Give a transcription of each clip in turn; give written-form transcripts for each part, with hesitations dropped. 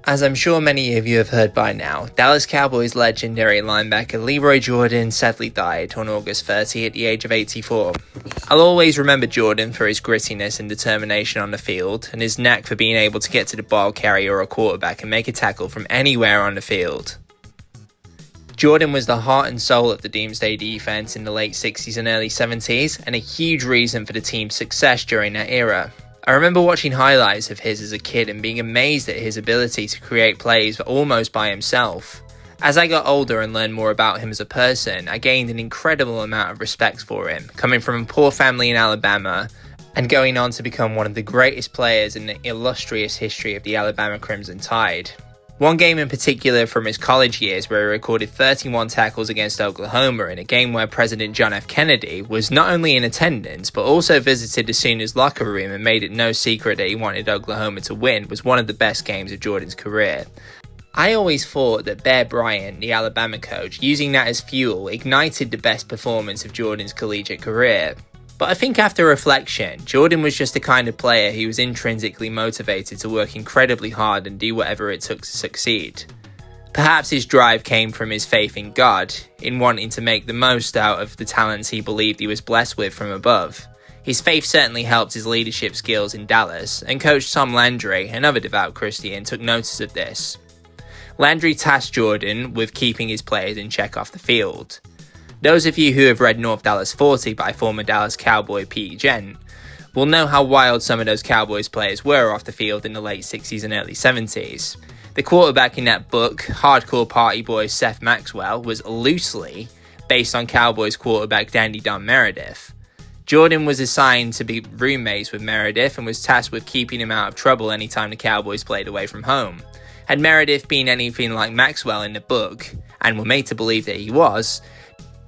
As I'm sure many of you have heard by now, Dallas Cowboys legendary linebacker Leroy Jordan sadly died on August 30 at the age of 84. I'll always remember Jordan for his grittiness and determination on the field, and his knack for being able to get to the ball carrier or a quarterback and make a tackle from anywhere on the field. Jordan was the heart and soul of the Doomsday defense in the late 60s and early 70s, and a huge reason for the team's success during that era. I remember watching highlights of his as a kid and being amazed at his ability to create plays almost by himself. As I got older and learned more about him as a person, I gained an incredible amount of respect for him, coming from a poor family in Alabama and going on to become one of the greatest players in the illustrious history of the Alabama Crimson Tide. One game in particular from his college years where he recorded 31 tackles against Oklahoma in a game where President John F. Kennedy was not only in attendance but also visited the Sooners' locker room and made it no secret that he wanted Oklahoma to win, was one of the best games of Jordan's career. I always thought that Bear Bryant, the Alabama coach, using that as fuel ignited the best performance of Jordan's collegiate career. But I think after reflection, Jordan was just the kind of player who was intrinsically motivated to work incredibly hard and do whatever it took to succeed. Perhaps his drive came from his faith in God, in wanting to make the most out of the talents he believed he was blessed with from above. His faith certainly helped his leadership skills in Dallas, and Coach Tom Landry, another devout Christian, took notice of this. Landry tasked Jordan with keeping his players in check off the field. Those of you who have read North Dallas 40 by former Dallas Cowboy Pete Gent will know how wild some of those Cowboys players were off the field in the late 60s and early 70s. The quarterback in that book, hardcore party boy Seth Maxwell, was loosely based on Cowboys quarterback Dandy Don Meredith. Jordan was assigned to be roommates with Meredith and was tasked with keeping him out of trouble anytime the Cowboys played away from home. Had Meredith been anything like Maxwell in the book, and were made to believe that he was,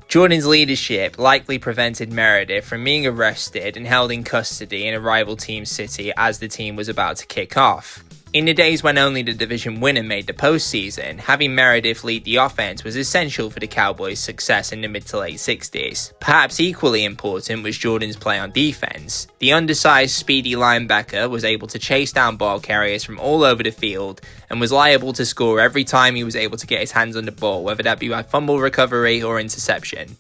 Jordan's leadership likely prevented Meredith from being arrested and held in custody in a rival team's city as the team was about to kick off. In the days when only the division winner made the postseason, having Meredith lead the offense was essential for the Cowboys' success in the mid to late 60s. Perhaps equally important was Jordan's play on defense. The undersized, speedy linebacker was able to chase down ball carriers from all over the field and was liable to score every time he was able to get his hands on the ball, whether that be by fumble recovery or interception.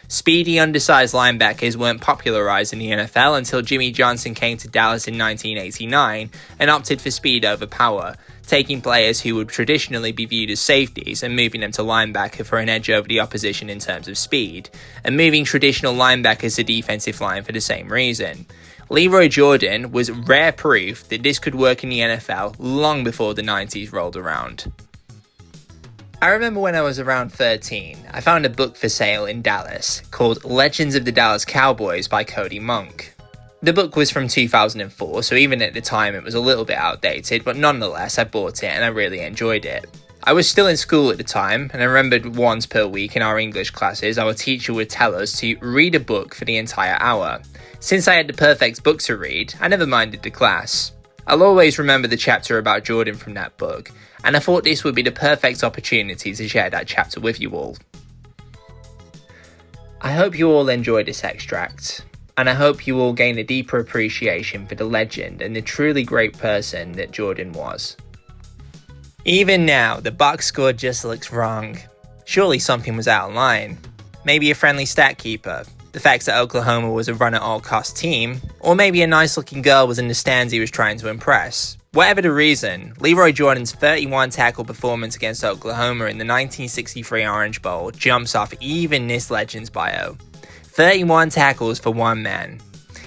Speedy, undersized linebackers weren't popularized in the NFL until Jimmy Johnson came to Dallas in 1989 and opted for speed over power, taking players who would traditionally be viewed as safeties and moving them to linebacker for an edge over the opposition in terms of speed, and moving traditional linebackers to defensive line for the same reason. Leroy Jordan was rare proof that this could work in the NFL long before the 90s rolled around. I remember when I was around 13, I found a book for sale in Dallas called Legends of the Dallas Cowboys by Cody Monk. The book was from 2004, so even at the time it was a little bit outdated, but nonetheless I bought it and I really enjoyed it. I was still in school at the time, and I remembered once per week in our English classes our teacher would tell us to read a book for the entire hour. Since I had the perfect book to read, I never minded the class. I'll always remember the chapter about Jordan from that book, and I thought this would be the perfect opportunity to share that chapter with you all. I hope you all enjoyed this extract, and I hope you all gain a deeper appreciation for the legend and the truly great person that Jordan was. Even now, the box score just looks wrong. Surely something was out of line. Maybe a friendly stat keeper, the fact that Oklahoma was a run-at-all-cost team, or maybe a nice-looking girl was in the stands he was trying to impress. Whatever the reason, Leroy Jordan's 31 tackle performance against Oklahoma in the 1963 Orange Bowl jumps off even this legend's bio. 31 tackles for one man.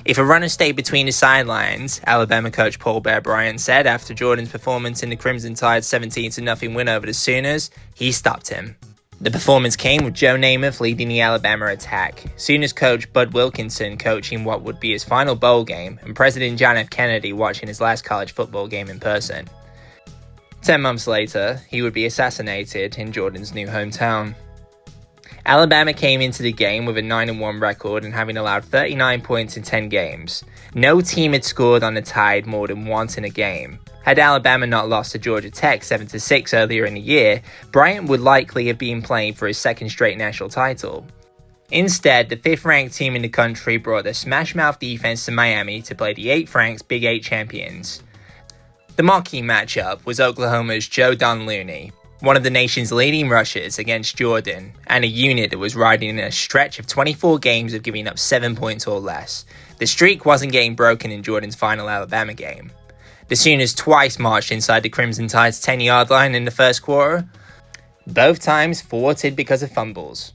If a runner stayed between the sidelines, Alabama coach Paul Bear Bryant said after Jordan's performance in the Crimson Tide's 17-0 win over the Sooners, he stopped him. The performance came with Joe Namath leading the Alabama attack, Sooners coach Bud Wilkinson coaching what would be his final bowl game, and President John F. Kennedy watching his last college football game in person. 10 months later, he would be assassinated in Jordan's new hometown. Alabama came into the game with a 9-1 record and having allowed 39 points in 10 games. No team had scored on the Tide more than once in a game. Had Alabama not lost to Georgia Tech 7-6 earlier in the year, Bryant would likely have been playing for his second straight national title. Instead, the 5th-ranked team in the country brought their smash-mouth defense to Miami to play the 8th-ranked Big 8 champions. The marquee matchup was Oklahoma's Joe Don Looney, one of the nation's leading rushers, against Jordan, and a unit that was riding in a stretch of 24 games of giving up 7 points or less. The streak wasn't getting broken in Jordan's final Alabama game. The Sooners twice marched inside the Crimson Tide's 10-yard line in the first quarter, both times thwarted because of fumbles.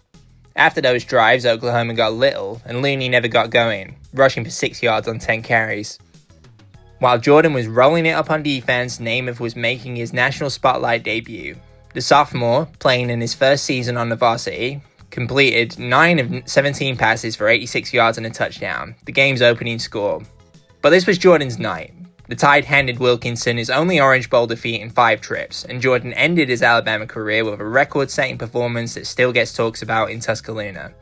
After those drives, Oklahoma got little, and Looney never got going, rushing for 6 yards on 10 carries. While Jordan was rolling it up on defense, Namath was making his national spotlight debut. The sophomore, playing in his first season on the varsity, completed 9 of 17 passes for 86 yards and a touchdown, the game's opening score. But this was Jordan's night. The Tide handed Wilkinson his only Orange Bowl defeat in 5 trips, and Jordan ended his Alabama career with a record-setting performance that still gets talked about in Tuscaloosa.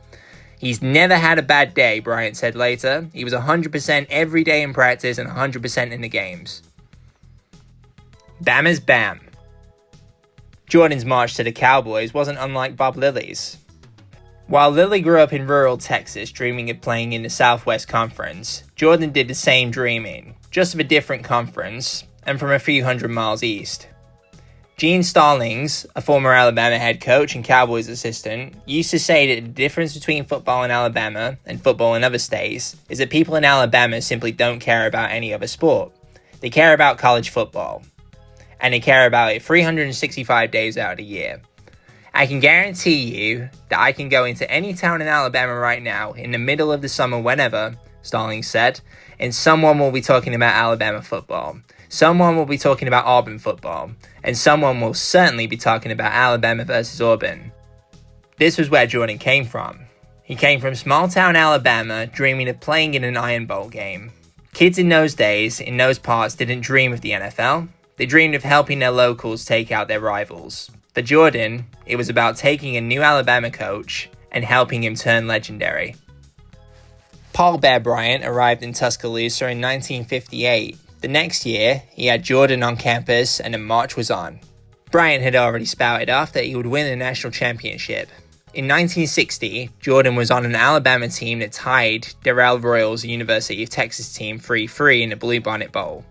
"He's never had a bad day," Bryant said later. "He was 100% every day in practice and 100% in the games." Bama's Bam. Jordan's march to the Cowboys wasn't unlike Bob Lilly's. While Lilly grew up in rural Texas dreaming of playing in the Southwest Conference, Jordan did the same dreaming, just of a different conference, and from a few hundred miles east. Gene Stallings, a former Alabama head coach and Cowboys assistant, used to say that the difference between football in Alabama and football in other states is that people in Alabama simply don't care about any other sport. They care about college football. And they care about it 365 days out of the year. I can guarantee you that I can go into any town in Alabama right now, in the middle of the summer, whenever, Stallings said, and someone will be talking about Alabama football. Someone will be talking about Auburn football. And someone will certainly be talking about Alabama versus Auburn. This was where Jordan came from. He came from small-town Alabama, dreaming of playing in an Iron Bowl game. Kids in those days, in those parts, didn't dream of the NFL. They dreamed of helping their locals take out their rivals. For Jordan, it was about taking a new Alabama coach and helping him turn legendary. Paul Bear Bryant arrived in Tuscaloosa in 1958. The next year, he had Jordan on campus and the march was on. Bryant had already spouted off that he would win a national championship. In 1960, Jordan was on an Alabama team that tied Darrell Royal's University of Texas team 3-3 in the Bluebonnet Bowl.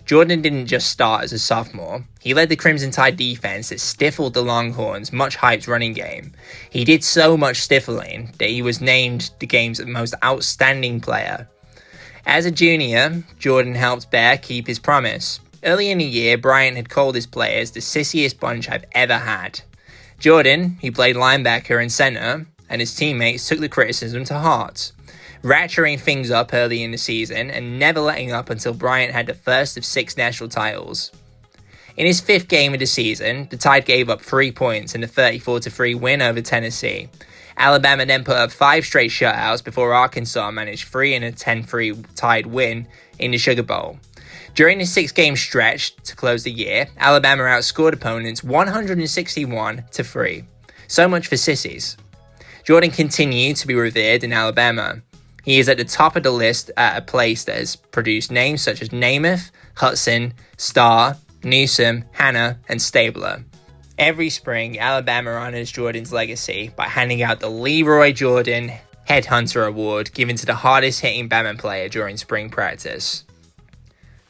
Jordan didn't just start as a sophomore. He led the Crimson Tide defense that stifled the Longhorns' much-hyped running game. He did so much stifling that he was named the game's most outstanding player. As a junior, Jordan helped Bear keep his promise. Early in the year, Bryant had called his players the sissiest bunch I've ever had. Jordan, who played linebacker and center, and his teammates took the criticism to heart, ratcheting things up early in the season and never letting up until Bryant had the first of 6 national titles. In his 5th game of the season, the Tide gave up 3 points in a 34-3 win over Tennessee. Alabama then put up 5 straight shutouts before Arkansas managed 3 in a 10-3 Tide win in the Sugar Bowl. During the 6-game stretch to close the year, Alabama outscored opponents 161-3. So much for sissies. Jordan continued to be revered in Alabama. He is at the top of the list at a place that has produced names such as Namath, Hudson, Starr, Newsom, Hanna, and Stabler. Every spring, Alabama honors Jordan's legacy by handing out the Leroy Jordan Headhunter Award given to the hardest-hitting Bama player during spring practice.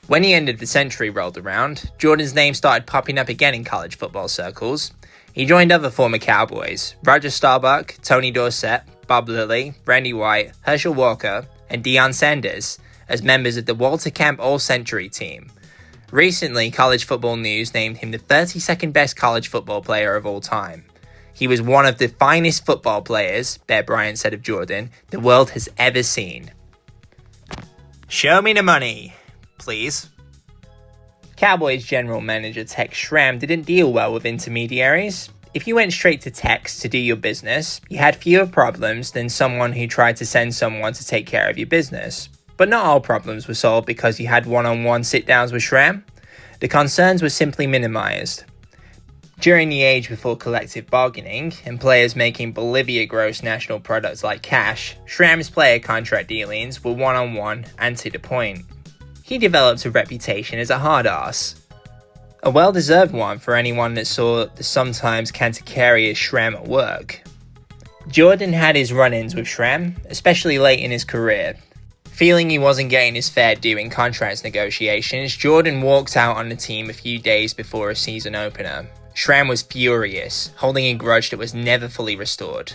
When the end of the century rolled around, Jordan's name started popping up again in college football circles. He joined other former Cowboys, Roger Staubach, Tony Dorsett, Bob Lilly, Randy White, Herschel Walker, and Deion Sanders as members of the Walter Camp All-Century team. Recently, College Football News named him the 32nd best college football player of all time. He was one of the finest football players, Bear Bryant said of Jordan, the world has ever seen. Show me the money, please. Cowboys general manager Tex Schramm didn't deal well with intermediaries. If you went straight to Tex to do your business, you had fewer problems than someone who tried to send someone to take care of your business. But not all problems were solved because you had one-on-one sit-downs with Schramm. The concerns were simply minimized. During the age before collective bargaining and players making Bolivia gross national products like cash, Schramm's player contract dealings were one-on-one and to the point. He developed a reputation as a hard-ass. A well-deserved one for anyone that saw the sometimes cantankerous Schramm at work. Jordan had his run-ins with Schramm, especially late in his career. Feeling he wasn't getting his fair due in contract negotiations, Jordan walked out on the team a few days before a season opener. Schramm was furious, holding a grudge that was never fully restored.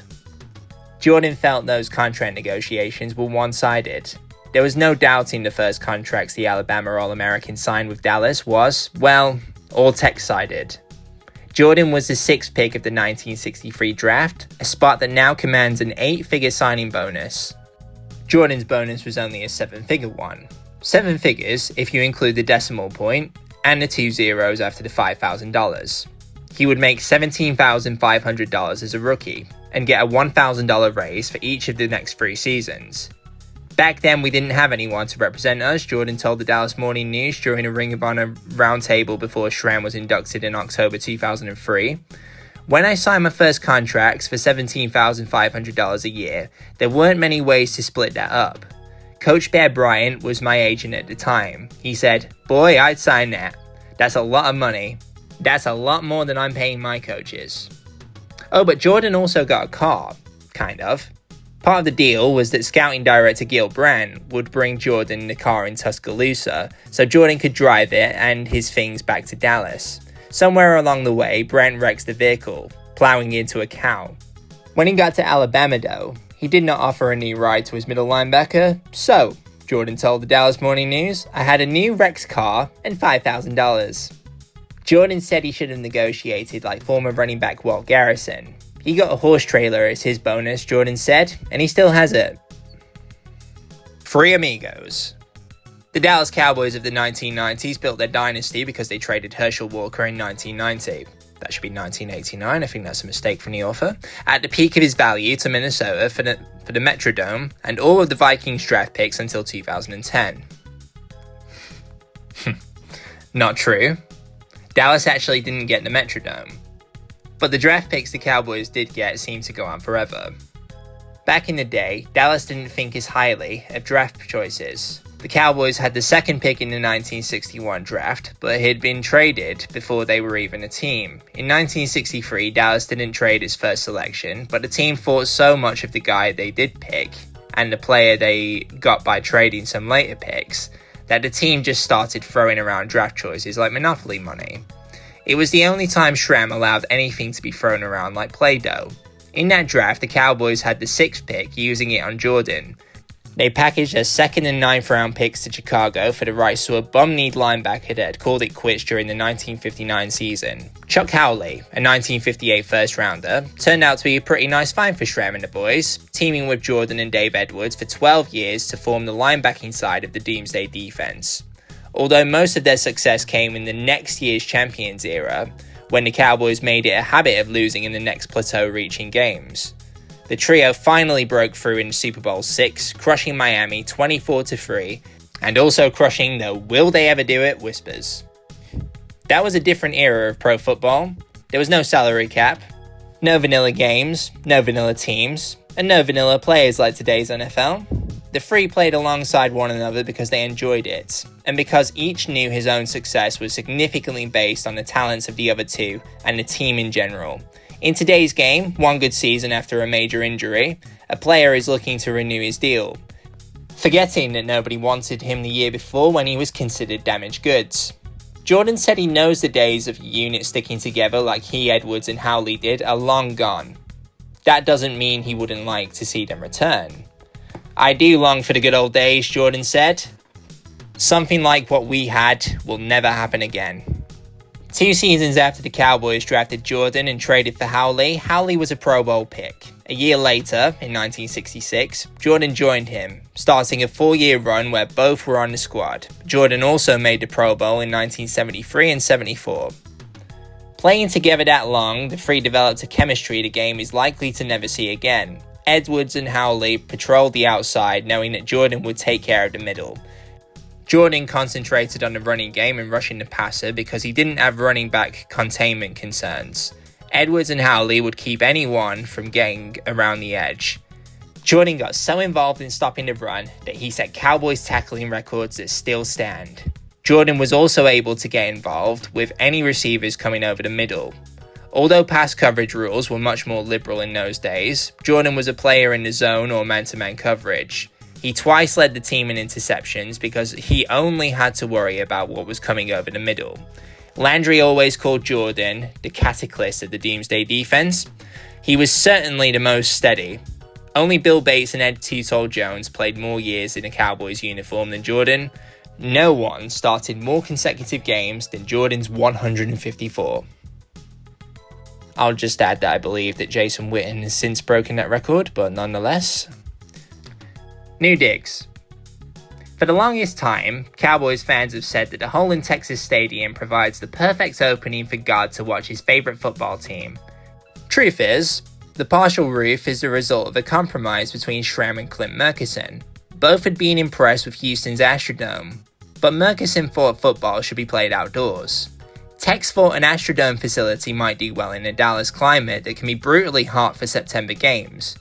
Jordan felt those contract negotiations were one-sided. There was no doubting the first contracts the Alabama All-American signed with Dallas was, well, all tech-sided. Jordan was the 6th pick of the 1963 draft, a spot that now commands an 8-figure signing bonus. Jordan's bonus was only a 7-figure one. 7 figures if you include the decimal point and the 2 zeros after the $5,000. He would make $17,500 as a rookie and get a $1,000 raise for each of the next 3 seasons. Back then, we didn't have anyone to represent us, Jordan told the Dallas Morning News during a Ring of Honor roundtable before Schramm was inducted in October 2003. When I signed my first contracts for $17,500 a year, there weren't many ways to split that up. Coach Bear Bryant was my agent at the time. He said, "Boy, I'd sign that. That's a lot of money. That's a lot more than I'm paying my coaches." Oh, but Jordan also got a car. Kind of. Part of the deal was that scouting director Gil Brandt would bring Jordan the car in Tuscaloosa, so Jordan could drive it and his things back to Dallas. Somewhere along the way, Brandt wrecks the vehicle, plowing into a cow. When he got to Alabama, though, he did not offer a new ride to his middle linebacker, so, Jordan told the Dallas Morning News, "I had a new Rex car and $5,000. Jordan said he should have negotiated like former running back Walt Garrison. He got a horse trailer as his bonus, Jordan said, and he still has it. Free amigos. The Dallas Cowboys of the 1990s built their dynasty because they traded Herschel Walker in 1990. That should be 1989, I think that's a mistake from the author. At the peak of his value to Minnesota for the Metrodome, and all of the Vikings draft picks until 2010. Not true. Dallas actually didn't get the Metrodome. But the draft picks the Cowboys did get seemed to go on forever. Back in the day, Dallas didn't think as highly of draft choices. The Cowboys had the 2nd pick in the 1961 draft, but had been traded before they were even a team. In 1963, Dallas didn't trade its first selection, but the team thought so much of the guy they did pick, and the player they got by trading some later picks, that the team just started throwing around draft choices like Monopoly money. It was the only time Schramm allowed anything to be thrown around like Play-Doh. In that draft, the Cowboys had the 6th pick, using it on Jordan. They packaged their 2nd and 9th round picks to Chicago for the rights to a bum-kneed linebacker that had called it quits during the 1959 season. Chuck Howley, a 1958 first-rounder, turned out to be a pretty nice find for Schramm and the boys, teaming with Jordan and Dave Edwards for 12 years to form the linebacking side of the Doomsday defense. Although most of their success came in the next year's Champions era, when the Cowboys made it a habit of losing in the next plateau-reaching games. The trio finally broke through in Super Bowl VI, crushing Miami 24-3, and also crushing the "will they ever do it" whispers. That was a different era of pro football. There was no salary cap, no vanilla games, no vanilla teams, and no vanilla players like today's NFL. The three played alongside one another because they enjoyed it, and because each knew his own success was significantly based on the talents of the other two and the team in general. In today's game, one good season after a major injury, a player is looking to renew his deal, forgetting that nobody wanted him the year before when he was considered damaged goods. Jordan said he knows the days of units sticking together like he, Edwards, and Howley did are long gone. That doesn't mean he wouldn't like to see them return. "I do long for the good old days," Jordan said. "Something like what we had will never happen again." 2 seasons after the Cowboys drafted Jordan and traded for Howley, Howley was a Pro Bowl pick. A year later, in 1966, Jordan joined him, starting a 4-year run where both were on the squad. Jordan also made the Pro Bowl in 1973 and 74. Playing together that long, the three developed a chemistry the game is likely to never see again. Edwards and Howley patrolled the outside, knowing that Jordan would take care of the middle. Jordan concentrated on the running game and rushing the passer because he didn't have running back containment concerns. Edwards and Howley would keep anyone from getting around the edge. Jordan got so involved in stopping the run that he set Cowboys tackling records that still stand. Jordan was also able to get involved with any receivers coming over the middle. Although pass coverage rules were much more liberal in those days, Jordan was a player in the zone or man-to-man coverage. He twice led the team in interceptions because he only had to worry about what was coming over the middle. Landry always called Jordan the cataclysm of the Doomsday defense. He was certainly the most steady. Only Bill Bates and Ed Too-Tall Jones played more years in a Cowboys uniform than Jordan. No one started more consecutive games than Jordan's 154. I'll just add that I believe that Jason Witten has since broken that record, but nonetheless. New digs. For the longest time, Cowboys fans have said that the hole in Texas Stadium provides the perfect opening for God to watch his favourite football team. Truth is, the partial roof is the result of a compromise between Schramm and Clint Murchison. Both had been impressed with Houston's Astrodome, but Murchison thought football should be played outdoors. Tex thought an Astrodome facility might do well in a Dallas climate that can be brutally hot for September games.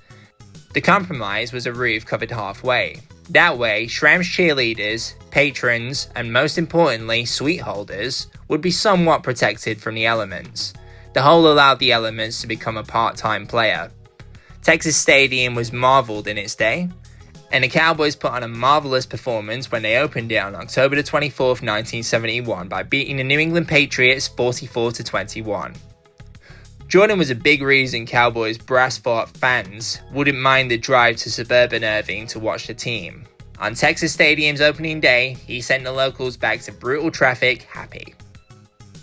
The compromise was a roof covered halfway. That way, Schramm's cheerleaders, patrons, and most importantly, suite holders, would be somewhat protected from the elements. The hole allowed the elements to become a part-time player. Texas Stadium was marveled in its day, and the Cowboys put on a marvelous performance when they opened it on October 24th, 1971 by beating the New England Patriots 44-21. Jordan was a big reason Cowboys brass-fought fans wouldn't mind the drive to suburban Irving to watch the team. On Texas Stadium's opening day, he sent the locals back to brutal traffic happy.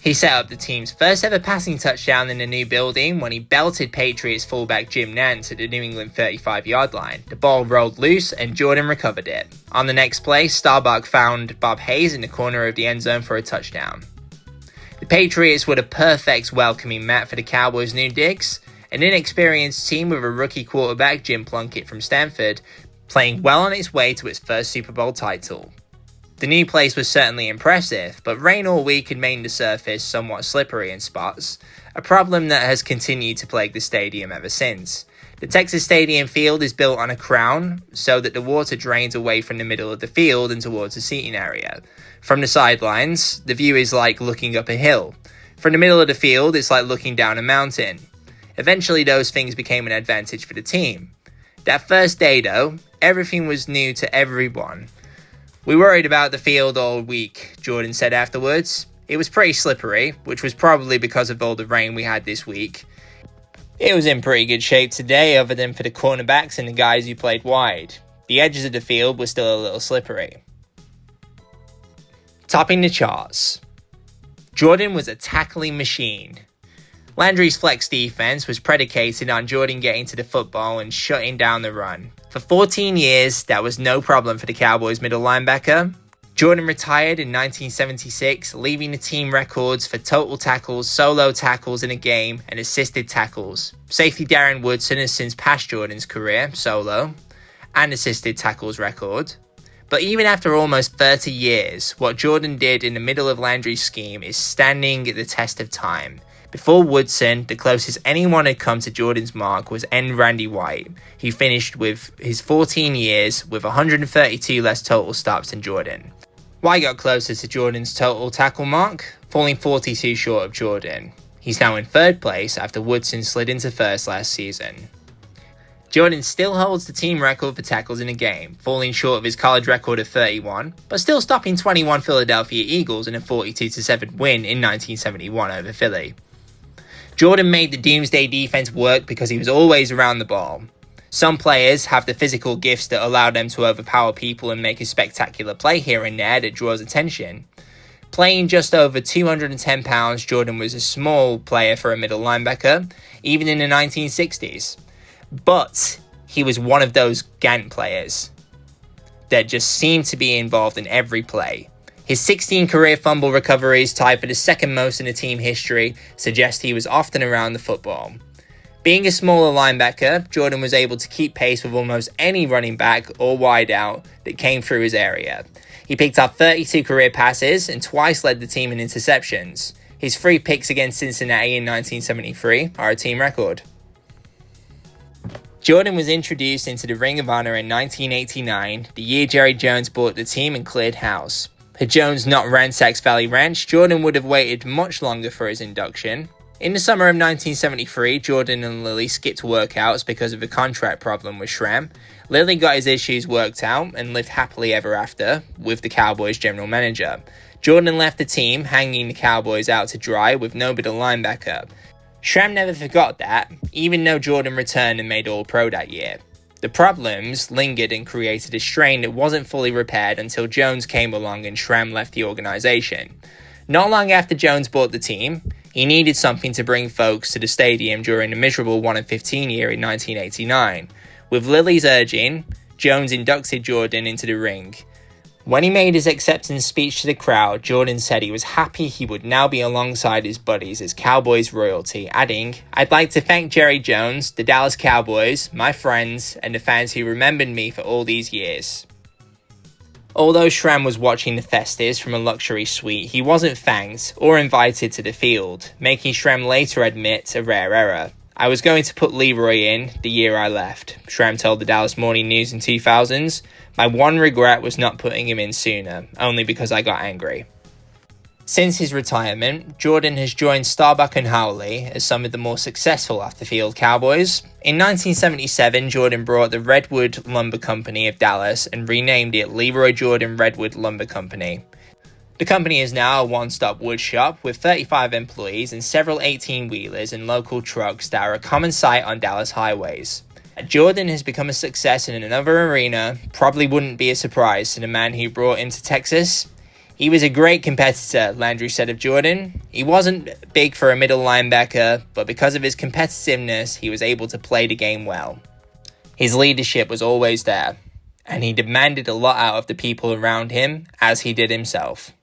He set up the team's first ever passing touchdown in the new building when he belted Patriots fullback Jim Nantz at the New England 35-yard line. The ball rolled loose and Jordan recovered it. On the next play, Starbuck found Bob Hayes in the corner of the end zone for a touchdown. The Patriots were the perfect welcoming mat for the Cowboys' new digs, an inexperienced team with a rookie quarterback, Jim Plunkett from Stanford, playing well on its way to its first Super Bowl title. The new place was certainly impressive, but rain all week had made the surface somewhat slippery in spots, a problem that has continued to plague the stadium ever since. The Texas Stadium field is built on a crown so that the water drains away from the middle of the field and towards the seating area. From the sidelines, the view is like looking up a hill. From the middle of the field, it's like looking down a mountain. Eventually, those things became an advantage for the team. That first day, though, everything was new to everyone. We worried about the field all week, Jordan said afterwards. It was pretty slippery, which was probably because of all the rain we had this week. It was in pretty good shape today, other than for the cornerbacks and the guys who played wide. The edges of the field were still a little slippery. Topping the charts. Jordan was a tackling machine. Landry's flex defense was predicated on Jordan getting to the football and shutting down the run. For 14 years, that was no problem for the Cowboys middle linebacker. Jordan retired in 1976, leaving the team records for total tackles, solo tackles in a game, and assisted tackles. Safety Darren Woodson has since passed Jordan's career, solo, and assisted tackles record. But even after almost 30 years, what Jordan did in the middle of Landry's scheme is standing the test of time. Before Woodson, the closest anyone had come to Jordan's mark was Randy White, who finished with his 14 years with 132 less total stops than Jordan. White got closer to Jordan's total tackle mark, falling 42 short of Jordan. He's now in third place after Woodson slid into first last season. Jordan still holds the team record for tackles in a game, falling short of his college record of 31, but still stopping 21 Philadelphia Eagles in a 42-7 win in 1971 over Philly. Jordan made the Doomsday defense work because he was always around the ball. Some players have the physical gifts that allow them to overpower people and make a spectacular play here and there that draws attention. Playing just over 210 pounds, Jordan was a small player for a middle linebacker, even in the 1960s. But he was one of those Gant players that just seemed to be involved in every play. His 16 career fumble recoveries, tied for the second most in the team history, suggest he was often around the football. Being a smaller linebacker, Jordan was able to keep pace with almost any running back or wideout that came through his area. He picked up 32 career passes and twice led the team in interceptions. His 3 picks against Cincinnati in 1973 are a team record. Jordan was introduced into the Ring of Honor in 1989, the year Jerry Jones bought the team and cleared house. Had Jones not ransacked Valley Ranch, Jordan would have waited much longer for his induction. In the summer of 1973, Jordan and Lilly skipped workouts because of a contract problem with Schramm. Lilly got his issues worked out and lived happily ever after with the Cowboys general manager. Jordan left the team, hanging the Cowboys out to dry with no better linebacker. Schramm never forgot that, even though Jordan returned and made All-Pro that year. The problems lingered and created a strain that wasn't fully repaired until Jones came along and Schramm left the organization. Not long after Jones bought the team, he needed something to bring folks to the stadium during the miserable 1-15 year in 1989. With Lilly's urging, Jones inducted Jordan into the ring. When he made his acceptance speech to the crowd, Jordan said he was happy he would now be alongside his buddies as Cowboys royalty, adding, "I'd like to thank Jerry Jones, the Dallas Cowboys, my friends, and the fans who remembered me for all these years." Although Schramm was watching the festives from a luxury suite, he wasn't thanked or invited to the field, making Schramm later admit a rare error. "I was going to put Leroy in the year I left," Schramm told the Dallas Morning News in 2000s. "My one regret was not putting him in sooner, only because I got angry." Since his retirement, Jordan has joined Starbuck and Howley as some of the more successful off-the-field Cowboys. In 1977, Jordan brought the Redwood Lumber Company of Dallas and renamed it Leroy Jordan Redwood Lumber Company. The company is now a one-stop wood shop with 35 employees and several 18-wheelers and local trucks that are a common sight on Dallas highways. Jordan has become a success in another arena, probably wouldn't be a surprise to the man who brought him to Texas. "He was a great competitor," Landry said of Jordan. "He wasn't big for a middle linebacker, but because of his competitiveness, he was able to play the game well. His leadership was always there, and he demanded a lot out of the people around him, as he did himself."